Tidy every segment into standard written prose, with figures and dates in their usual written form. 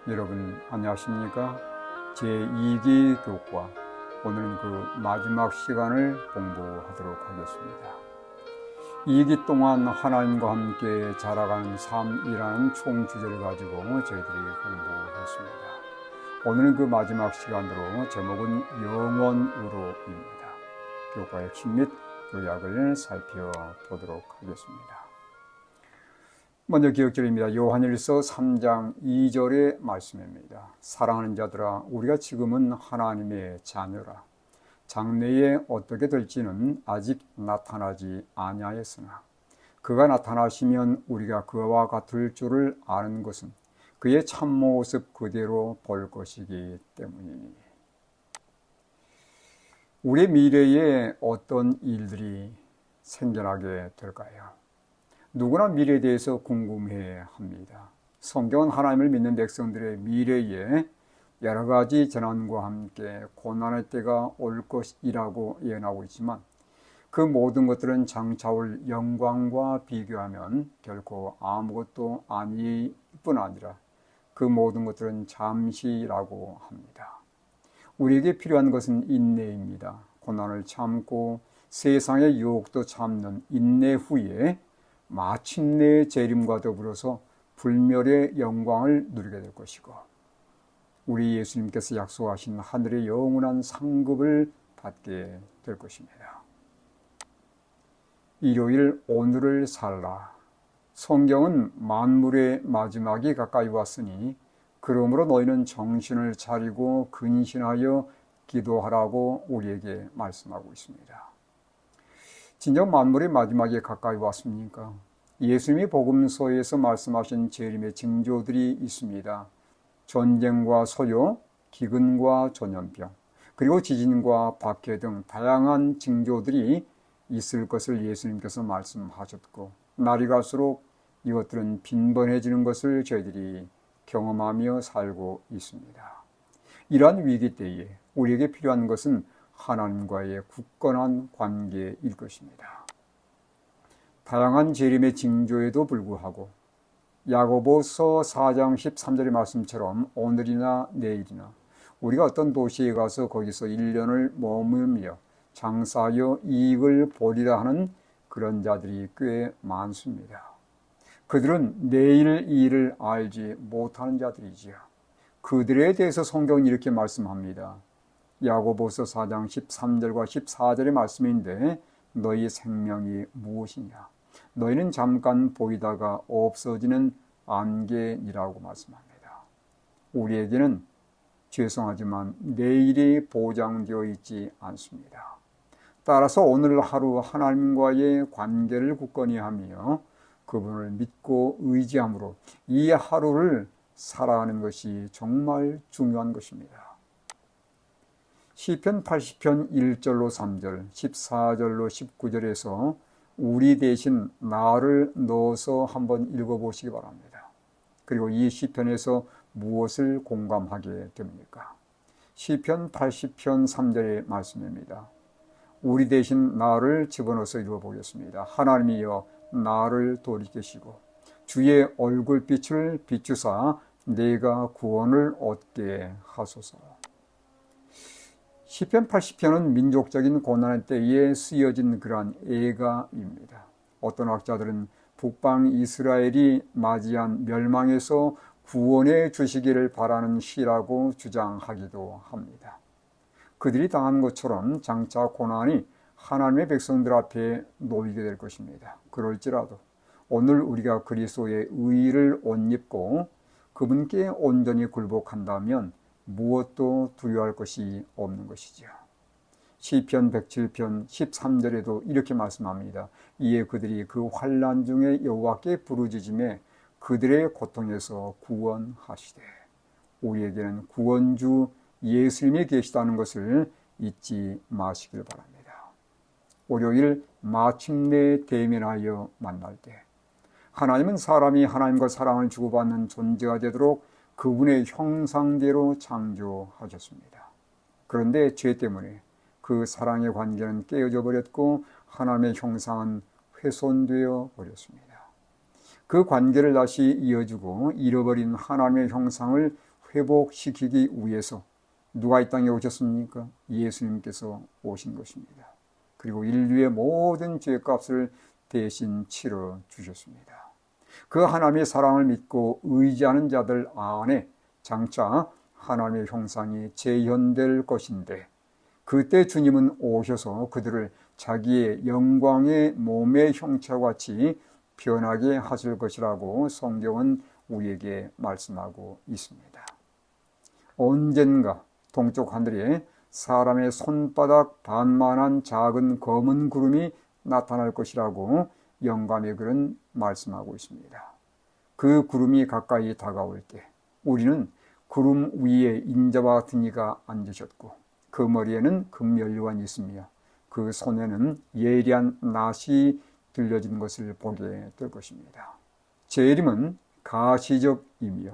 여러분 안녕하십니까? 제2기 교과, 오늘은 그 마지막 시간을 공부하도록 하겠습니다. 2기 동안 하나님과 함께 자라가는 삶이라는 총주제를 가지고 저희들이 공부했습니다. 오늘은 그 마지막 시간으로 제목은 영원으로입니다. 교과의 핵심 및 요약을 살펴보도록 하겠습니다. 먼저 기억절입니다. 요한일서 3장 2절의 말씀입니다. 사랑하는 자들아, 우리가 지금은 하나님의 자녀라. 장래에 어떻게 될지는 아직 나타나지 아니하였으나 그가 나타나시면 우리가 그와 같을 줄을 아는 것은 그의 참모습 그대로 볼 것이기 때문이니. 우리의 미래에 어떤 일들이 생겨나게 될까요? 누구나 미래에 대해서 궁금해합니다. 성경은 하나님을 믿는 백성들의 미래에 여러 가지 재난과 함께 고난의 때가 올 것이라고 예언하고 있지만 그 모든 것들은 장차 올 영광과 비교하면 결코 아무것도 아닐 뿐 아니라 그 모든 것들은 잠시라고 합니다. 우리에게 필요한 것은 인내입니다. 고난을 참고 세상의 유혹도 참는 인내 후에 마침내 재림과 더불어서 불멸의 영광을 누리게 될 것이고, 우리 예수님께서 약속하신 하늘의 영원한 상급을 받게 될 것입니다. 일요일 오늘을 살라. 성경은 만물의 마지막이 가까이 왔으니 그러므로 너희는 정신을 차리고 근신하여 기도하라고 우리에게 말씀하고 있습니다. 진정 만물의 마지막이 가까이 왔습니까? 예수님이 복음서에서 말씀하신 재림의 징조들이 있습니다. 전쟁과 소요, 기근과 전염병, 그리고 지진과 박해 등 다양한 징조들이 있을 것을 예수님께서 말씀하셨고, 날이 갈수록 이것들은 빈번해지는 것을 저희들이 경험하며 살고 있습니다. 이러한 위기 때에 우리에게 필요한 것은 하나님과의 굳건한 관계일 것입니다. 다양한 재림의 징조에도 불구하고 야고보서 4장 13절의 말씀처럼 오늘이나 내일이나 우리가 어떤 도시에 가서 거기서 1년을 머물며 장사하여 이익을 보리라 하는 그런 자들이 꽤 많습니다. 그들은 내일 일을 알지 못하는 자들이지요. 그들에 대해서 성경은 이렇게 말씀합니다. 야고보서 4장 13절과 14절의 말씀인데, 너희 생명이 무엇이냐? 너희는 잠깐 보이다가 없어지는 안개니라고 말씀합니다. 우리에게는 죄송하지만 내일이 보장되어 있지 않습니다. 따라서 오늘 하루 하나님과의 관계를 굳건히 하며 그분을 믿고 의지함으로 이 하루를 살아가는 것이 정말 중요한 것입니다. 시편 80편 1절로 3절, 14절로 19절에서 우리 대신 나를 넣어서 한번 읽어보시기 바랍니다. 그리고 이 시편에서 무엇을 공감하게 됩니까? 시편 80편 3절의 말씀입니다. 우리 대신 나를 집어넣어서 읽어보겠습니다. 하나님이여 나를 돌이키시고 주의 얼굴빛을 비추사 내가 구원을 얻게 하소서. 시편 80편은 민족적인 고난의 때에 쓰여진 그러한 애가입니다. 어떤 학자들은 북방 이스라엘이 맞이한 멸망에서 구원해 주시기를 바라는 시라고 주장하기도 합니다. 그들이 당한 것처럼 장차 고난이 하나님의 백성들 앞에 놓이게 될 것입니다. 그럴지라도 오늘 우리가 그리스도의 의의를 옷 입고 그분께 온전히 굴복한다면 무엇도 두려워할 것이 없는 것이죠. 시편 107편 13절에도 이렇게 말씀합니다. 이에 그들이 그 환난 중에 여호와께 부르짖음에 그들의 고통에서 구원하시되. 우리에게는 구원주 예수님이 계시다는 것을 잊지 마시길 바랍니다. 월요일 마침내 대면하여 만날 때 하나님은 사람이 하나님과 사랑을 주고받는 존재가 되도록 그분의 형상대로 창조하셨습니다. 그런데 죄 때문에 그 사랑의 관계는 깨어져 버렸고 하나님의 형상은 훼손되어 버렸습니다. 그 관계를 다시 이어주고 잃어버린 하나님의 형상을 회복시키기 위해서 누가 이 땅에 오셨습니까? 예수님께서 오신 것입니다. 그리고 인류의 모든 죄값을 대신 치러 주셨습니다. 그 하나님의 사랑을 믿고 의지하는 자들 안에 장차 하나님의 형상이 재현될 것인데, 그때 주님은 오셔서 그들을 자기의 영광의 몸의 형체와 같이 변하게 하실 것이라고 성경은 우리에게 말씀하고 있습니다. 언젠가 동쪽 하늘에 사람의 손바닥 반만한 작은 검은 구름이 나타날 것이라고 영감의 글은 말씀하고 있습니다. 그 구름이 가까이 다가올 때 우리는 구름 위에 인자와 같은 이가 앉으셨고 그 머리에는 금연류관이 있으며 그 손에는 예리한 낫이 들려진 것을 보게 될 것입니다. 재림은 가시적이며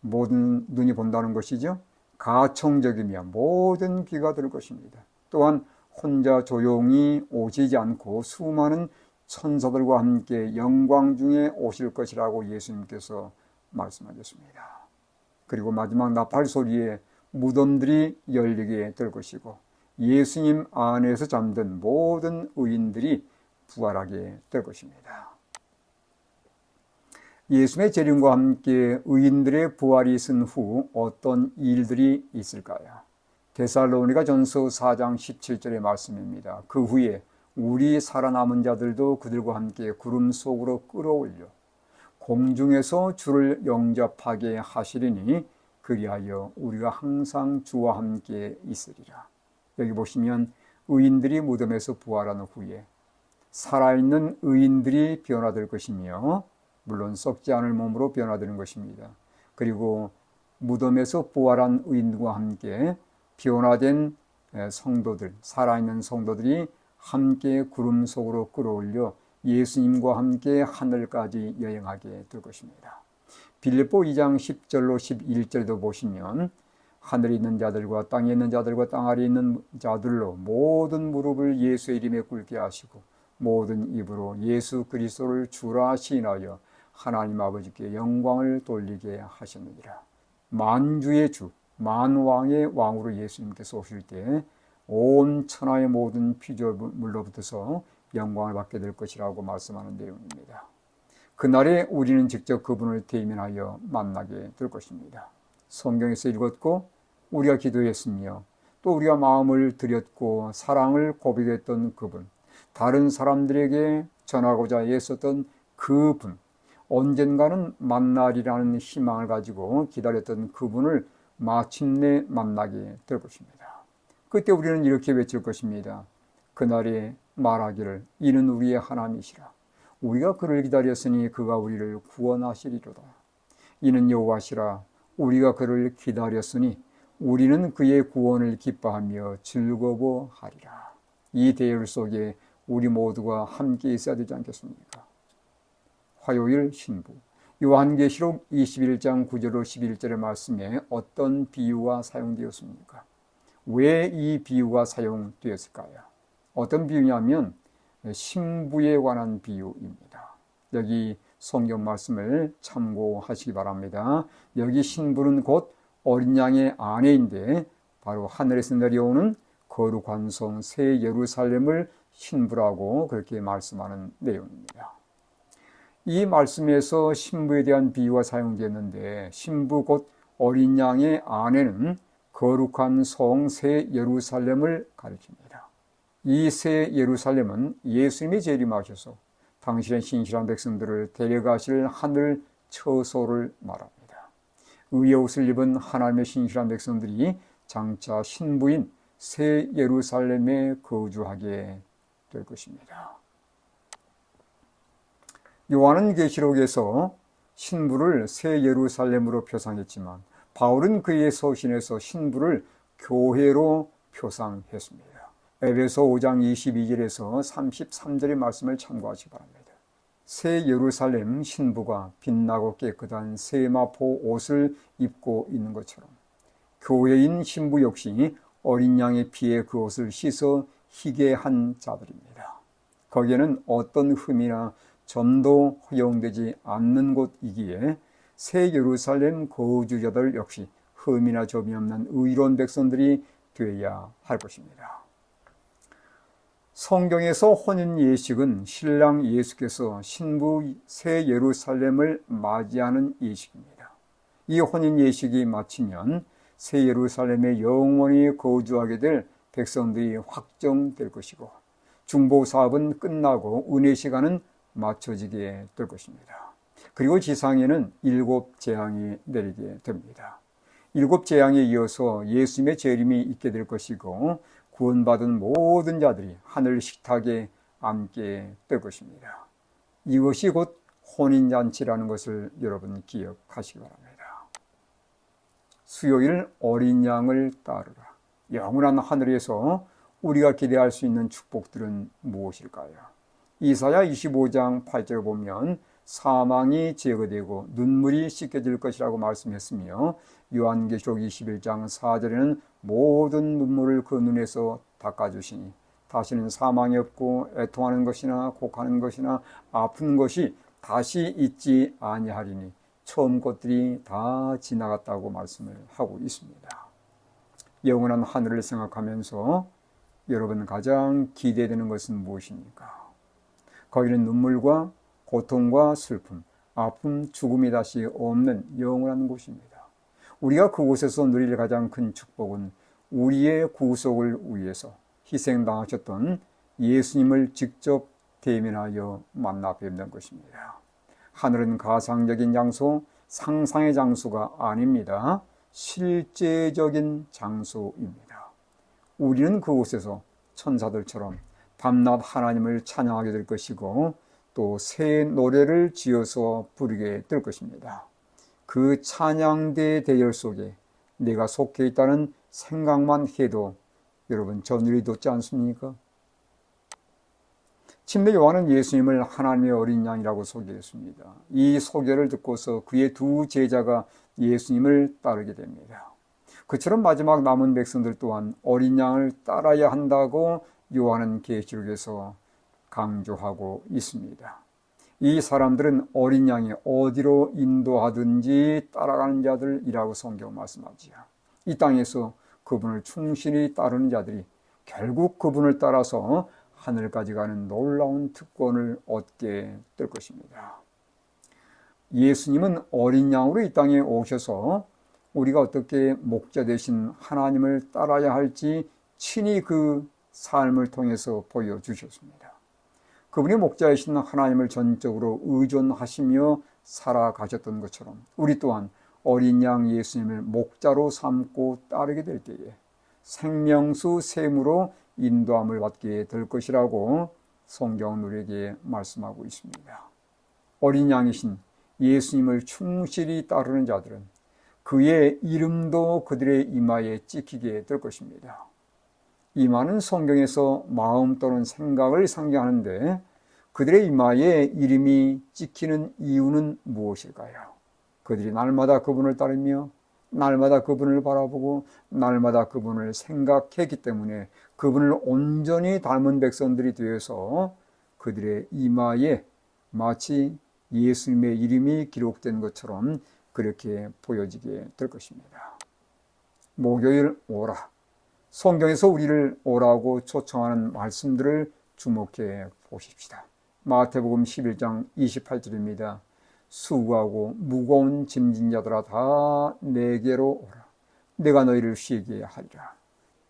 모든 눈이 본다는 것이죠. 가청적이며 모든 귀가 들을 것입니다. 또한 혼자 조용히 오시지 않고 수많은 천사들과 함께 영광 중에 오실 것이라고 예수님께서 말씀하셨습니다. 그리고 마지막 나팔 소리에 무덤들이 열리게 될 것이고 예수님 안에서 잠든 모든 의인들이 부활하게 될 것입니다. 예수님의 재림과 함께 의인들의 부활이 있은 후 어떤 일들이 있을까요? 데살로니가 전서 4장 17절의 말씀입니다. 그 후에 우리 살아남은 자들도 그들과 함께 구름 속으로 끌어올려 공중에서 주를 영접하게 하시리니 그리하여 우리가 항상 주와 함께 있으리라. 여기 보시면 의인들이 무덤에서 부활한 후에 살아있는 의인들이 변화될 것이며 물론 썩지 않을 몸으로 변화되는 것입니다. 그리고 무덤에서 부활한 의인들과 함께 변화된 성도들, 살아있는 성도들이 함께 구름 속으로 끌어올려 예수님과 함께 하늘까지 여행하게 될 것입니다. 빌립보 2장 10절로 11절도 보시면 하늘에 있는 자들과 땅에 있는 자들과 땅 아래에 있는 자들로 모든 무릎을 예수의 이름에 꿇게 하시고 모든 입으로 예수 그리스도를 주라 시인하여 하나님 아버지께 영광을 돌리게 하셨느니라. 만주의 주, 만왕의 왕으로 예수님께서 오실 때 온 천하의 모든 피조물로부터서 영광을 받게 될 것이라고 말씀하는 내용입니다. 그날에 우리는 직접 그분을 대면하여 만나게 될 것입니다. 성경에서 읽었고 우리가 기도했으며 또 우리가 마음을 드렸고 사랑을 고백했던 그분, 다른 사람들에게 전하고자 애썼던 그분, 언젠가는 만나리라는 희망을 가지고 기다렸던 그분을 마침내 만나게 될 것입니다. 그때 우리는 이렇게 외칠 것입니다. 그날에 말하기를 이는 우리의 하나님이시라. 우리가 그를 기다렸으니 그가 우리를 구원하시리로다. 이는 여호와시라. 우리가 그를 기다렸으니 우리는 그의 구원을 기뻐하며 즐거워하리라. 이 대열 속에 우리 모두가 함께 있어야 되지 않겠습니까? 화요일 신부. 요한계시록 21장 9절로 11절의 말씀에 어떤 비유가 사용되었습니까? 왜 이 비유가 사용되었을까요? 어떤 비유냐면 신부에 관한 비유입니다. 여기 성경 말씀을 참고하시기 바랍니다. 여기 신부는 곧 어린 양의 아내인데 바로 하늘에서 내려오는 거룩한 성 새 예루살렘을 신부라고 그렇게 말씀하는 내용입니다. 이 말씀에서 신부에 대한 비유가 사용되었는데 신부 곧 어린 양의 아내는 거룩한 성 새 예루살렘을 가리킵니다. 이 새 예루살렘은 예수님이 재림하셔서 당신의 신실한 백성들을 데려가실 하늘 처소를 말합니다. 의의 옷을 입은 하나님의 신실한 백성들이 장차 신부인 새 예루살렘에 거주하게 될 것입니다. 요한은 계시록에서 신부를 새 예루살렘으로 표상했지만 바울은 그의 서신에서 신부를 교회로 표상했습니다. 에베소 5장 22절에서 33절의 말씀을 참고하시기 바랍니다. 새 예루살렘 신부가 빛나고 깨끗한 세마포 옷을 입고 있는 것처럼 교회인 신부 역시 어린 양의 피에 그 옷을 씻어 희게 한 자들입니다. 거기에는 어떤 흠이나 점도 허용되지 않는 곳이기에 새 예루살렘 거주자들 역시 흠이나 점이 없는 의로운 백성들이 되어야 할 것입니다. 성경에서 혼인 예식은 신랑 예수께서 신부 새 예루살렘을 맞이하는 예식입니다. 이 혼인 예식이 마치면 새 예루살렘에 영원히 거주하게 될 백성들이 확정될 것이고 중보 사업은 끝나고 은혜 시간은 맞춰지게 될 것입니다. 그리고 지상에는 7 재앙이 내리게 됩니다. 7 재앙에 이어서 예수님의 재림이 있게 될 것이고 구원받은 모든 자들이 하늘 식탁에 앉게 될 것입니다. 이것이 곧 혼인잔치라는 것을 여러분 기억하시기 바랍니다. 수요일 어린 양을 따르라. 영원한 하늘에서 우리가 기대할 수 있는 축복들은 무엇일까요? 이사야 25장 8절을 보면 사망이 제거되고 눈물이 씻겨질 것이라고 말씀했으며 요한계시록 21장 4절에는 모든 눈물을 그 눈에서 닦아주시니 다시는 사망이 없고 애통하는 것이나 곡하는 것이나 아픈 것이 다시 있지 아니하리니 처음 것들이 다 지나갔다고 말씀을 하고 있습니다. 영원한 하늘을 생각하면서 여러분 가장 기대되는 것은 무엇입니까? 거기는 눈물과 고통과 슬픔, 아픔, 죽음이 다시 없는 영원한 곳입니다. 우리가 그곳에서 누릴 가장 큰 축복은 우리의 구속을 위해서 희생당하셨던 예수님을 직접 대면하여 만나 뵙는 것입니다. 하늘은 가상적인 장소, 상상의 장소가 아닙니다. 실제적인 장소입니다. 우리는 그곳에서 천사들처럼 밤낮 하나님을 찬양하게 될 것이고 또 새 노래를 지어서 부르게 될 것입니다. 그 찬양대 대열 속에 내가 속해 있다는 생각만 해도 여러분 전율이 돋지 않습니까? 침례 요한은 예수님을 하나님의 어린 양이라고 소개했습니다. 이 소개를 듣고서 그의 2 제자가 예수님을 따르게 됩니다. 그처럼 마지막 남은 백성들 또한 어린 양을 따라야 한다고 요한은 계시록에서 강조하고 있습니다. 이 사람들은 어린 양이 어디로 인도하든지 따라가는 자들이라고 성경 말씀하지요. 이 땅에서 그분을 충실히 따르는 자들이 결국 그분을 따라서 하늘까지 가는 놀라운 특권을 얻게 될 것입니다. 예수님은 어린 양으로 이 땅에 오셔서 우리가 어떻게 목자 되신 하나님을 따라야 할지 친히 그 삶을 통해서 보여주셨습니다. 그분이 목자이신 하나님을 전적으로 의존하시며 살아가셨던 것처럼 우리 또한 어린 양 예수님을 목자로 삼고 따르게 될 때에 생명수 샘으로 인도함을 받게 될 것이라고 성경은 우리에게 말씀하고 있습니다. 어린 양이신 예수님을 충실히 따르는 자들은 그의 이름도 그들의 이마에 찍히게 될 것입니다. 이마는 성경에서 마음 또는 생각을 상징하는데 그들의 이마에 이름이 찍히는 이유는 무엇일까요? 그들이 날마다 그분을 따르며 날마다 그분을 바라보고 날마다 그분을 생각했기 때문에 그분을 온전히 닮은 백성들이 되어서 그들의 이마에 마치 예수님의 이름이 기록된 것처럼 그렇게 보여지게 될 것입니다. 목요일 오라. 성경에서 우리를 오라고 초청하는 말씀들을 주목해 보십시다. 마태복음 11장 28절입니다. 수고하고 무거운 짐진 자들아 다 내게로 오라. 내가 너희를 쉬게 하리라.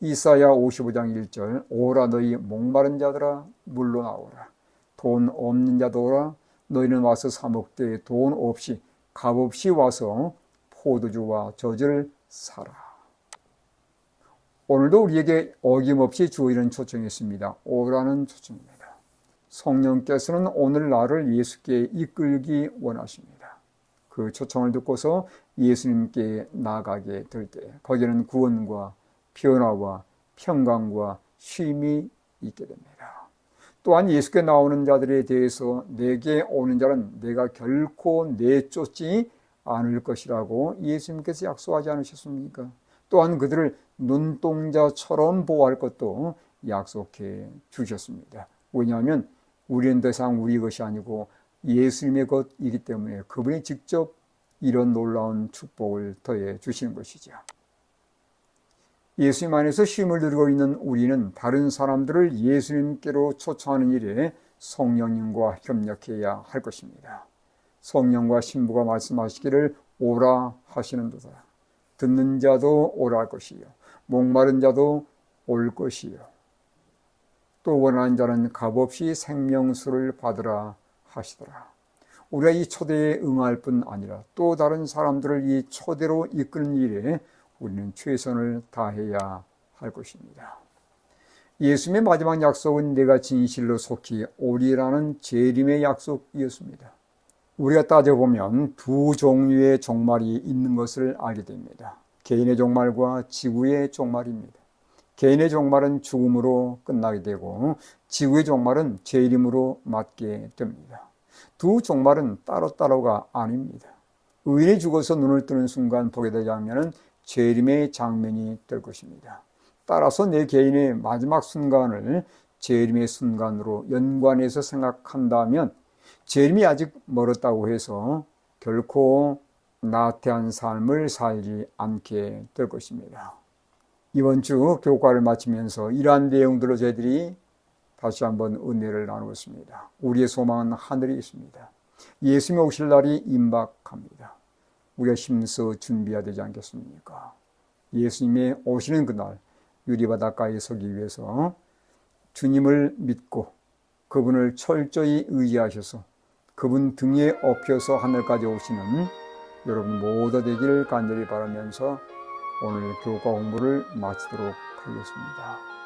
이사야 55장 1절 오라 너희 목마른 자들아 물로 나오라. 돈 없는 자도 오라. 너희는 와서 사 먹되 돈 없이 값없이 와서 포도주와 젖을 사라. 오늘도 우리에게 어김없이 주어지는 초청이 있습니다. 오라는 초청입니다. 성령께서는 오늘 나를 예수께 이끌기 원하십니다. 그 초청을 듣고서 예수님께 나아가게 될 때 거기에는 구원과 변화와 평강과 쉼이 있게 됩니다. 또한 예수께 나오는 자들에 대해서 내게 오는 자는 내가 결코 내쫓지 않을 것이라고 예수님께서 약속하지 않으셨습니까? 또한 그들을 눈동자처럼 보호할 것도 약속해 주셨습니다. 왜냐하면 우리는 더 이상 우리 것이 아니고 예수님의 것이기 때문에 그분이 직접 이런 놀라운 축복을 더해 주시는 것이죠. 예수님 안에서 쉼을 누리고 있는 우리는 다른 사람들을 예수님께로 초청하는 일에 성령님과 협력해야 할 것입니다. 성령과 신부가 말씀하시기를 오라 하시는도다. 듣는 자도 오라 할 것이요, 목마른 자도 올 것이요, 또 원하는 자는 값없이 생명수를 받으라 하시더라. 우리가 이 초대에 응할 뿐 아니라 또 다른 사람들을 이 초대로 이끄는 일에 우리는 최선을 다해야 할 것입니다. 예수님의 마지막 약속은 내가 진실로 속히 오리라는 재림의 약속이었습니다. 우리가 따져보면 두 종류의 종말이 있는 것을 알게 됩니다. 개인의 종말과 지구의 종말입니다. 개인의 종말은 죽음으로 끝나게 되고 지구의 종말은 재림으로 맞게 됩니다. 두 종말은 따로따로가 아닙니다. 의인이 죽어서 눈을 뜨는 순간 보게 될 장면은 재림의 장면이 될 것입니다. 따라서 내 개인의 마지막 순간을 재림의 순간으로 연관해서 생각한다면 재림이 아직 멀었다고 해서 결코 나태한 삶을 살지 않게 될 것입니다. 이번 주 교과를 마치면서 이러한 내용들로 저희들이 다시 한번 은혜를 나누었습니다. 우리의 소망은 하늘에 있습니다. 예수님이 오실 날이 임박합니다. 우리가 힘써 준비해야 되지 않겠습니까? 예수님이 오시는 그날 유리바닷가에 서기 위해서 주님을 믿고 그분을 철저히 의지하셔서 그분 등에 업혀서 하늘까지 오시는 여러분 모두 되기를 간절히 바라면서 오늘 교과 공부를 마치도록 하겠습니다.